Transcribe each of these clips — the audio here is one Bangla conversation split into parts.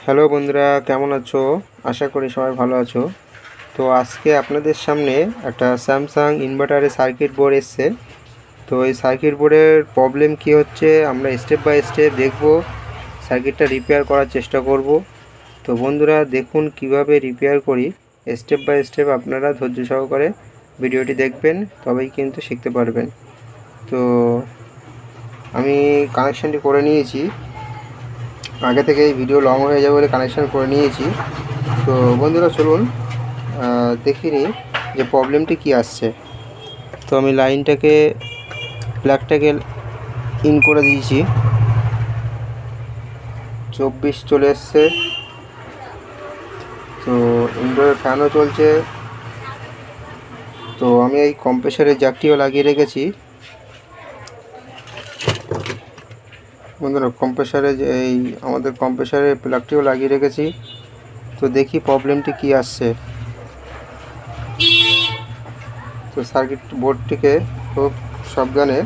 হ্যালো বন্ধুরা, কেমন আছো? আশা করি সবাই ভালো আছো। তো আজকে আপনাদের সামনে একটা স্যামসাং ইনভার্টারের সার্কিট বোর্ড এসছে। তো এই সার্কিট বোর্ডের প্রবলেম কি হচ্ছে আমরা স্টেপ বাই স্টেপ দেখব, সার্কিটটা রিপেয়ার করার চেষ্টা করব। তো বন্ধুরা দেখুন কিভাবে রিপেয়ার করি, স্টেপ বাই স্টেপ আপনারা ধৈর্য সহকারে ভিডিওটি দেখবেন, তবেই কিন্তু শিখতে পারবেন। তো আমি কানেকশানটি করে নিয়েছি, আগে থেকে এই ভিডিও লং হয়ে যাবে বলে কানেকশান করে নিয়েছি। তো বন্ধুরা চলুন দেখে নিই যে প্রবলেমটি কি আসছে। তো আমি লাইনটাকে প্লাগটাকে ইন করে দিয়েছি, 24 চলে এসছে। তো ইনডোরের ফ্যানও চলছে। তো আমি এই কম্প্রেসারের জ্যাকটিও লাগিয়ে রেখেছি বন্ধুরা, কম্প্রেসারে যে এই আমাদের কম্প্রেসারের প্লাগটিও লাগিয়ে রেখেছি। তো দেখি প্রবলেমটি কি আসছে। তো সার্কিট বোর্ডটিকে খুব সাবধানে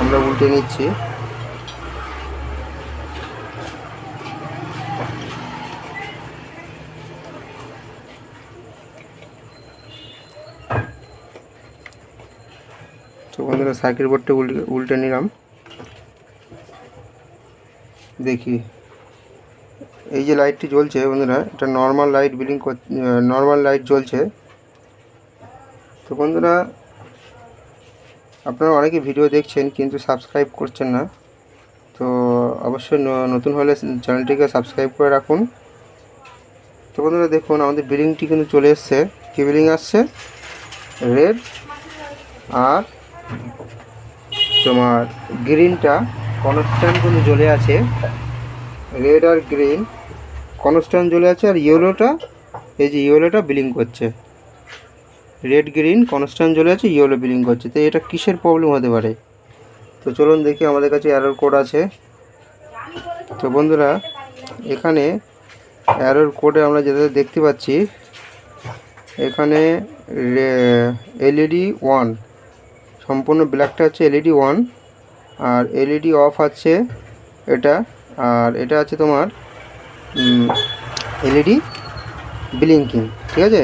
আমরা উল্টে নিচ্ছি। তো বন্ধুরা সার্কিট বোর্ডটি উল্টে নিলাম। দেখি এই যে লাইটটি জ্বলছে বন্ধুরা, এটা নর্মাল লাইট নর্মাল লাইট জ্বলছে। তো বন্ধুরা আপনারা অনেকে ভিডিও দেখছেন কিন্তু সাবস্ক্রাইব করছেন না। তো অবশ্যই নতুন হলে চ্যানেলটিকে সাবস্ক্রাইব করে রাখুন। তো বন্ধুরা দেখুন আমাদের বিলিংটি কিন্তু চলে এসছে। কী বিলিং আসছে? রেড আর তোমার গ্রিনটা কনস্ট্যান্ট কিন্তু জ্বলে আছে। রেড আর গ্রিন কনস্ট্যান্ট জ্বলে আছে, আর ইয়েলোটা, এই যে ইয়েলোটা বিলিং করছে। রেড গ্রিন কনস্ট্যান্ট জ্বলে আছে, ইয়েলো বিলিং করছে। তো এটা কিসের প্রবলেম হতে পারে? তো চলুন দেখি, আমাদের কাছে এরর কোড আছে। তো বন্ধুরা এখানে এরর কোডে আমরা যেটা দেখতে পাচ্ছি, এখানে এলইডি 1 সম্পূর্ণ ব্ল্যাকটা হচ্ছে এলইডি 1, আর এলইডি অফ আছে এটা, আর এটা আছে তোমার এলইডি ব্লিঙ্কিং। ঠিক আছে,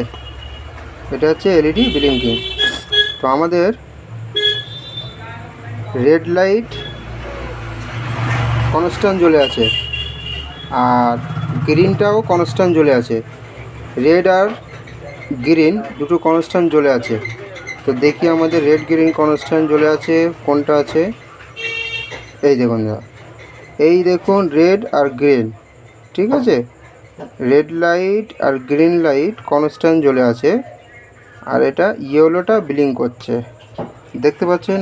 এটা হচ্ছে এলইডি ব্লিঙ্কিং। তো আমাদের রেড লাইট কনস্ট্যান্ট জ্বলে আছে, আর গ্রিনটাও কনস্ট্যান্ট জ্বলে আছে। রেড আর গ্রিন দুটো কনস্ট্যান্ট জ্বলে আছে। তো দেখি আমাদের রেড গ্রিন কনস্ট্যান্ট জ্বলে আছে কোনটা আছে। এই দেখুন না, এই দেখুন রেড আর গ্রিন, ঠিক আছে, রেড লাইট আর গ্রিন লাইট কনস্ট্যান্ট জ্বলে আছে, আর এটা ইয়েলোটা ব্লিং করছে। দেখতে পাচ্ছেন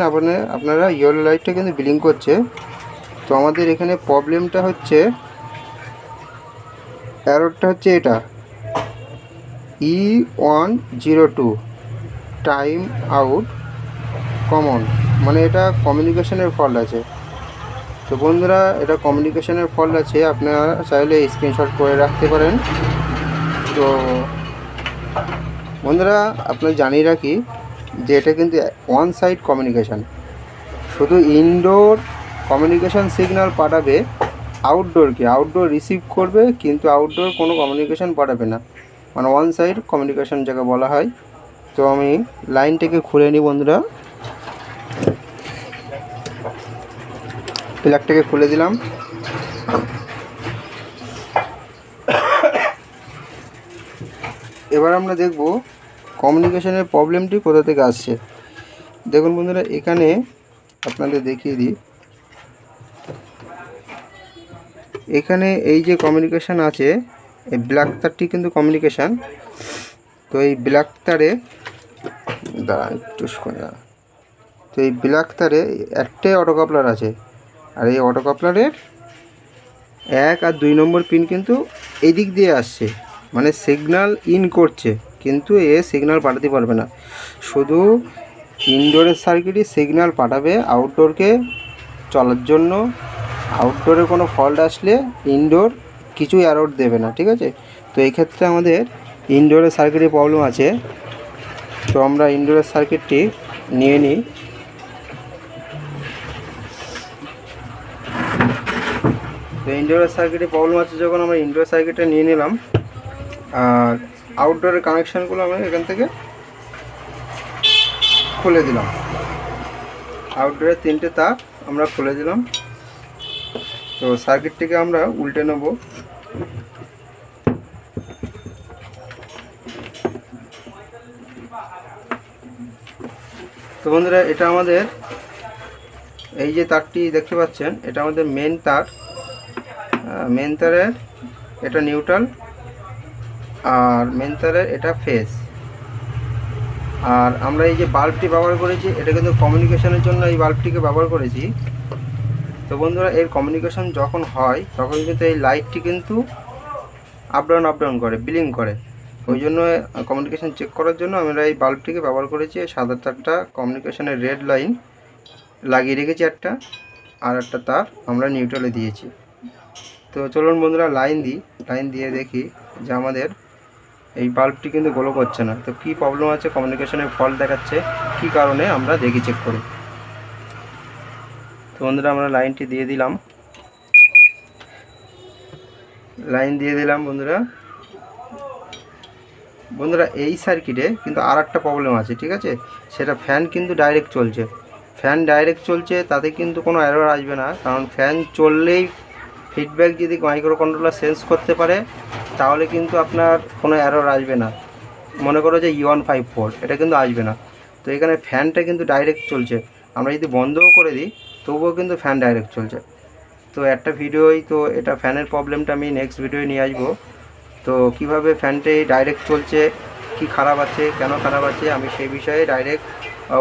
আপনারা ইয়েলো লাইটটা কিন্তু ব্লিং করছে। তো আমাদের এখানে প্রবলেমটা হচ্ছে, এররটা হচ্ছে এটা E102 টাইম আউট কমন, মানে এটা কমিউনিকেশনের ফল্ট আছে। তো বন্ধুরা এটা কমিউনিকেশনের ফল্ট আছে, আপনারা চাইলে স্ক্রিনশট করে রাখতে পারেন। তো বন্ধুরা আপনারা জানিয়ে রাখি যে এটা কিন্তু ওয়ান সাইড কমিউনিকেশান, শুধু ইনডোর কমিউনিকেশান সিগন্যাল পাঠাবে আউটডোরকে, আউটডোর রিসিভ করবে কিন্তু আউটডোর কোনো কমিউনিকেশান পাঠাবে না, মানে ওয়ান সাইড কমিউনিকেশান যাকে বলা হয়। তো আমি লাইনটাকে খুলে নিই বন্ধুরা, প্লাগটাকে খুলে দিলাম। এবার আমরা দেখব কমিউনিকেশনের প্রবলেমটি কোথা থেকে আসছে। দেখুন বন্ধুরা এখানে আপনাদের দেখিয়ে দিই, এখানে এই যে কমিউনিকেশান আছে, এই ব্ল্যাক তারটি কিন্তু কমিউনিকেশান। তো এই ব্ল্যাক তারে তো এই ব্ল্যাক তারে একটাই অটো কাপলার আছে, আর এই অটো কাপলারের 1 আর 2 নম্বর পিন কিন্তু এই দিক দিয়ে আসছে, মানে সিগন্যাল ইন করছে কিন্তু এ সিগন্যাল পাঠাতে পারবে না। শুধু ইনডোরের সার্কিটই সিগন্যাল পাঠাবে আউটডোরকে চলার জন্য। আউটডোরে কোনো ফল্ট আসলে ইনডোর কিছু এরর দেবে না, ঠিক আছে। তো এই ক্ষেত্রে আমাদের ইনডোরের সার্কিটের প্রবলেম আছে। তো আমরা ইনডোরের সার্কিটটি নিয়ে নিই। তো ইনডোরের সার্কিটে প্রবলেম আছে যখন আমরা ইনডোর সার্কিটটা নিয়ে নিলাম, আর আউটডোরের কানেকশানগুলো আমরা এখান থেকে খুলে দিলাম। আউটডোরের 3টে তার আমরা খুলে দিলাম। তো সার্কিটটিকে আমরা উল্টে নেব। তো বন্ধুরা, এটা আমাদের এই যে তারটি দেখতে পাচ্ছেন, এটা আমাদের মেন তার। মেন তারের এটা নিউট্রাল, আর মেন তারের এটা ফেজ। আর আমরা এই যে বাল্বটি ব্যবহার করেছি, এটা কিন্তু কমিউনিকেশনের জন্য এই বাল্বটিকে ব্যবহার করেছি। তো বন্ধুরা, এর কমিউনিকেশন যখন হয় তখন কিন্তু এই লাইটটি কিন্তু আপ ডাউন করে, ব্লিঙ্ক করে। ওই জন্য কমিউনিকেশন চেক করার জন্য আমরা এই বাল্বটিকে ব্যবহার করেছি। সাদা তারটা কমিউনিকেশনের রেড লাইন লাগিয়ে রেখেছি একটা, আর একটা তার আমরা নিউট্রালে দিয়েছি। তো চলুন বন্ধুরা, লাইন দিয়ে দেখি যে আমাদের এই বাল্বটি কিন্তু গ্লো করছে না। তো কী প্রবলেম আছে, কমিউনিকেশনের ফল্ট দেখাচ্ছে, কী কারণে আমরা দেখি, চেক করি। তো বন্ধুরা, আমরা লাইনটি দিয়ে দিলাম। বন্ধুরা এই সার্কিটে কিন্তু আর একটা প্রবলেম আছে, ঠিক আছে? সেটা ফ্যান কিন্তু ডাইরেক্ট চলছে, তাতে কিন্তু কোনো এরর আসবে না। কারণ ফ্যান চললেই ফিডব্যাক যদি মাইক্রো কন্ট্রোলার সেন্স করতে পারে, তাহলে কিন্তু আপনার কোনো এরর আসবে না। মনে করো যে E154, এটা কিন্তু আসবে না। তো এখানে ফ্যানটা কিন্তু ডাইরেক্ট চলছে, আমরা যদি বন্ধও করে দিই তবুও কিন্তু ফ্যান ডাইরেক্ট চলছে। তো একটা ভিডিওই তো এটা ফ্যানের প্রবলেমটা আমি নেক্সট ভিডিওয় নিয়ে আসবো। তো কিভাবে ফ্যানটি ডাইরেক্ট চলছে, কি খারাপ আছে, কেন খারাপ আছে, আমি সেই বিষয়ে ডাইরেক্ট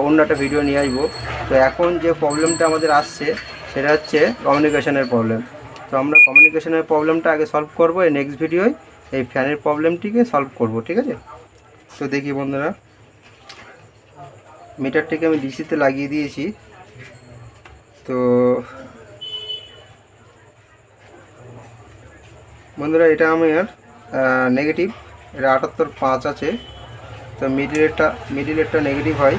অন্য একটা ভিডিও নিয়ে আসবো। তো এখন যে প্রবলেমটা আমাদের আসছে সেটা হচ্ছে কমিউনিকেশনের প্রবলেম। তো আমরা কমিউনিকেশনের প্রবলেমটা আগে সলভ করবো, এই নেক্সট ভিডিওয় এই ফ্যানের প্রবলেমটিকে সলভ করব, ঠিক আছে? তো দেখি বন্ধুরা, মিটারটিকে আমি ডিসিতে লাগিয়ে দিয়েছি। তো বন্ধুরা, এটা আমার নেগেটিভ, এটা 78.5 আছে। তো মিডিলেরটা নেগেটিভ হয়।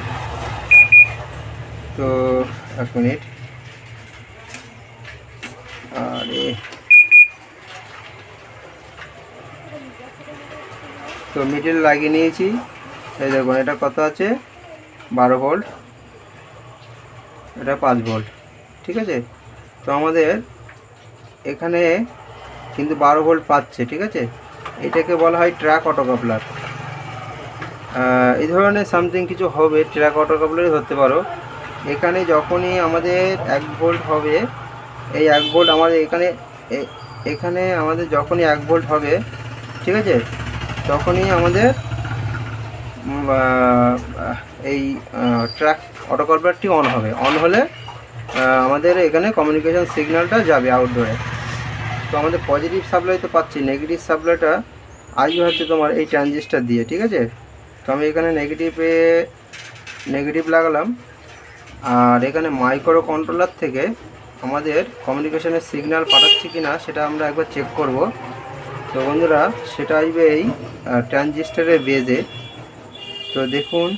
তো এক মিনিট, আরে তো মিডিল লাগিয়ে নিয়েছি। এই দেখুন, এটা কত আছে, 12 ভোল্ট, এটা 5 ভোল্ট, ঠিক আছে? তো আমাদের এখানে কিন্তু 12 ভোল্ট পাচ্ছে, ঠিক আছে? এটাকে বলা হয় ট্র্যাক অটোকাপলার। এই ধরনের সামথিং কিছু হবে, ট্র্যাক অটোকাপলারই ধরতে পারো। এখানে যখনই আমাদের 1 ভোল্ট হবে, এই 1 ভোল্ট আমাদের এখানে আমাদের যখনই 1 ভোল্ট হবে, ঠিক আছে, তখনই আমাদের এই ট্র্যাক অটোকাপলারটি অন হবে। অন হলে আমাদের এখানে কমিউনিকেশন সিগন্যালটা যাবে আউটডোরে। তো আমাদের পজিটিভ সাপ্লাই তো পাচ্ছি, নেগেটিভ সাপ্লাইটা আসবে হচ্ছে তোমার এই ট্রানজিস্টার দিয়ে, ঠিক আছে? তো আমি এখানে নেগেটিভ লাগালাম। আর এখানে মাইক্রো কন্ট্রোলার থেকে আমাদের কমিউনিকেশনের সিগন্যাল পাঠাচ্ছি কি না সেটা আমরা একবার চেক করব। তো বন্ধুরা, সেটা আসবে এই ট্রানজিস্টারের বেজে। তো দেখুন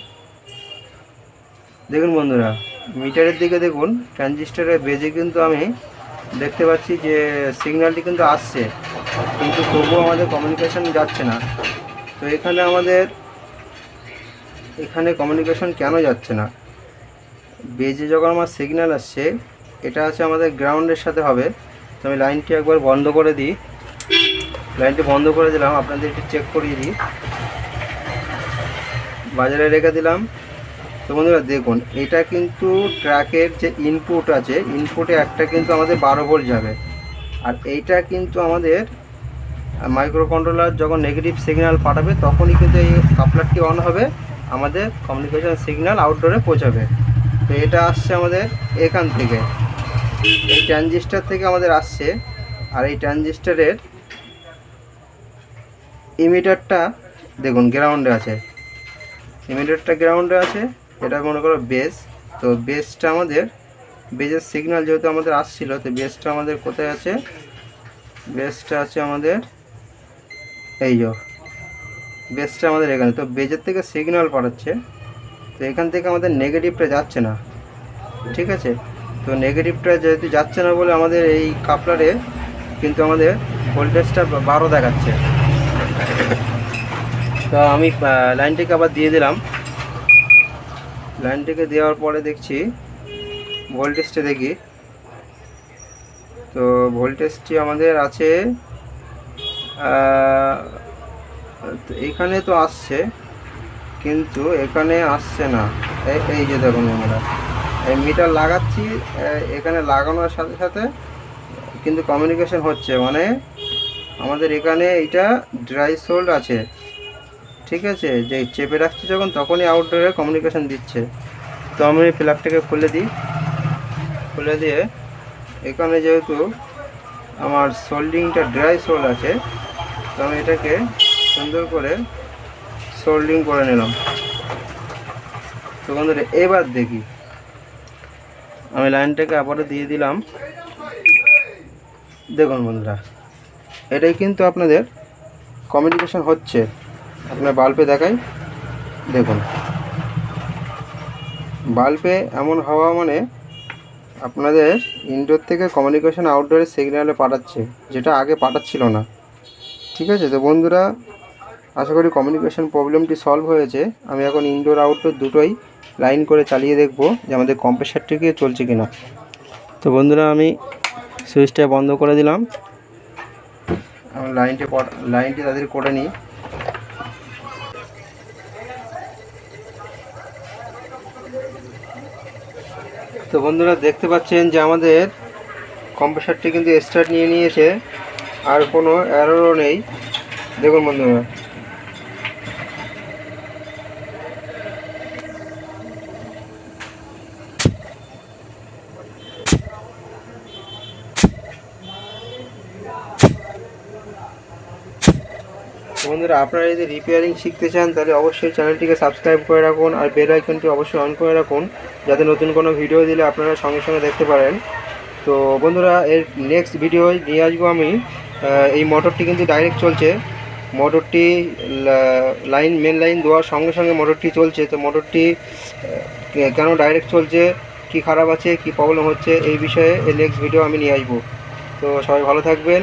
বন্ধুরা, মিটারের দিকে দেখুন, ট্রানজিস্টারের বেজে কিন্তু আমি দেখতে পাচ্ছি যে সিগন্যালটি কিন্তু আসছে, কিন্তু তবুও আমাদের কমিউনিকেশন যাচ্ছে না। তো এখানে কমিউনিকেশন কেন যাচ্ছে না? বেজে যখন আমার সিগন্যাল আসছে, এটা আছে আমাদের গ্রাউন্ডের সাথে হবে। তো আমি লাইনটি একবার বন্ধ করে দিই। লাইনটি বন্ধ করে দিলাম, আপনাদের একটু চেক করিয়ে দিই। বাজারে রেখে দিলাম। তো বন্ধুরা দেখুন, এটা কিন্তু ট্র্যাকের যে ইনপুট আছে, ইনপুটে একটা কিন্তু আমাদের 12 ভোল্ট যাবে, আর এইটা কিন্তু আমাদের মাইক্রো কন্ট্রোলার যখন নেগেটিভ সিগন্যাল পাঠাবে তখনই কিন্তু এই কাপলারটি অন হবে, আমাদের কমিউনিকেশন সিগন্যাল আউটডোরে পৌঁছাবে। তো এটা আসছে আমাদের এখান থেকে, এই ট্রানজিস্টার থেকে আমাদের আসছে। আর এই ট্রানজিস্টারের ইমিটারটা দেখুন গ্রাউন্ডে আছে, ইমিটারটা গ্রাউন্ডে আছে। এটা মনে করো বেস। তো বেসটা আমাদের, বেজের সিগন্যাল যেহেতু আমাদের আসছিল, তো বেসটা আমাদের কোথায় আছে? বেসটা আছে আমাদের এই যে, বেসটা আমাদের এখানে। তো বেজের থেকে সিগন্যাল পাঠাচ্ছে, তো এখান থেকে আমাদের নেগেটিভটা যাচ্ছে না, ঠিক আছে? তো নেগেটিভটা যেহেতু যাচ্ছে না বলে আমাদের এই কাপলারে কিন্তু আমাদের ভোল্টেজটা 12 দেখাচ্ছে। তো আমি লাইনটিকে আবার দিয়ে দিলাম। লাইনটিকে দেওয়ার পরে দেখছি ভোল্টেজটা দেখি। তো ভোল্টেজটি আমাদের আছে এখানে তো আসছে, কিন্তু এখানে আসছে না। এই যে দেখুন আমরা এই মিটার লাগাচ্ছি, এখানে লাগানোর সাথে সাথে কিন্তু কমিউনিকেশন হচ্ছে, মানে আমাদের এখানে এইটা ড্রাই সোল্ড আছে, ঠিক আছে। যে চেপে রাখছি যখন তখনই আউটডোরে কমিউনিকেশন দিচ্ছে। তো আমি প্লাগটাকে খুলে দিই, খুলে দিয়ে এখানে যেহেতু আমার সোল্ডিংটা ড্রাই সোল্ড আছে, তো আমি এটাকে সুন্দর করে সোল্ডিং করে নিলাম। তো বন্ধুরা এবার দেখি, আমি লাইনটাকে আবারও দিয়ে দিলাম। দেখুন বন্ধুরা, এটাই কিন্তু আপনাদের কমিউনিকেশন হচ্ছে। আপনার বাল্বে দেখাই, দেখুন বাল্বে এমন হওয়া মানে আপনাদের ইনডোর থেকে কমিউনিকেশন আউটডোরের সিগন্যালে পাঠাচ্ছে, যেটা আগে পাঠাচ্ছিল না, ঠিক আছে। তো বন্ধুরা আশা করি কমিউনিকেশন প্রবলেমটি সলভ হয়েছে। আমি এখন ইনডোর আউটডোর দুটোই লাইন করে চালিয়ে দেখব যে আমাদের কম্প্রেসারটিকে চলছে কিনা। তো বন্ধুরা আমি সুইচটা বন্ধ করে দিলাম, আমি লাইনটি তাদের করে নিই। তো বন্ধুরা দেখতে পাচ্ছেন যে আমাদের কম্প্রেসারটি কিন্তু স্টার্ট নিয়ে নিয়েছে, আর কোনো এররও নেই। দেখুন বন্ধুরা, বন্ধুরা আপনারা যদি রিপেয়ারিং শিখতে চান তাহলে অবশ্যই চ্যানেলটিকে সাবস্ক্রাইব করে রাখুন, আর বেল আইকনটি অবশ্যই অন করে রাখুন, যাতে নতুন কোনো ভিডিও দিলে আপনারা সঙ্গে সঙ্গে দেখতে পারেন। তো বন্ধুরা এর নেক্সট ভিডিও নিয়ে আসবো আমি। এই মোটরটি কিন্তু ডাইরেক্ট চলছে, মোটরটি মেন লাইন দেওয়ার সঙ্গে সঙ্গে মোটরটি চলছে। তো মোটরটি কেন ডাইরেক্ট চলছে, কি খারাপ আছে, কি প্রবলেম হচ্ছে, এই বিষয়ে নেক্সট ভিডিও আমি নিয়ে আসবো। তো সবাই ভালো থাকবেন।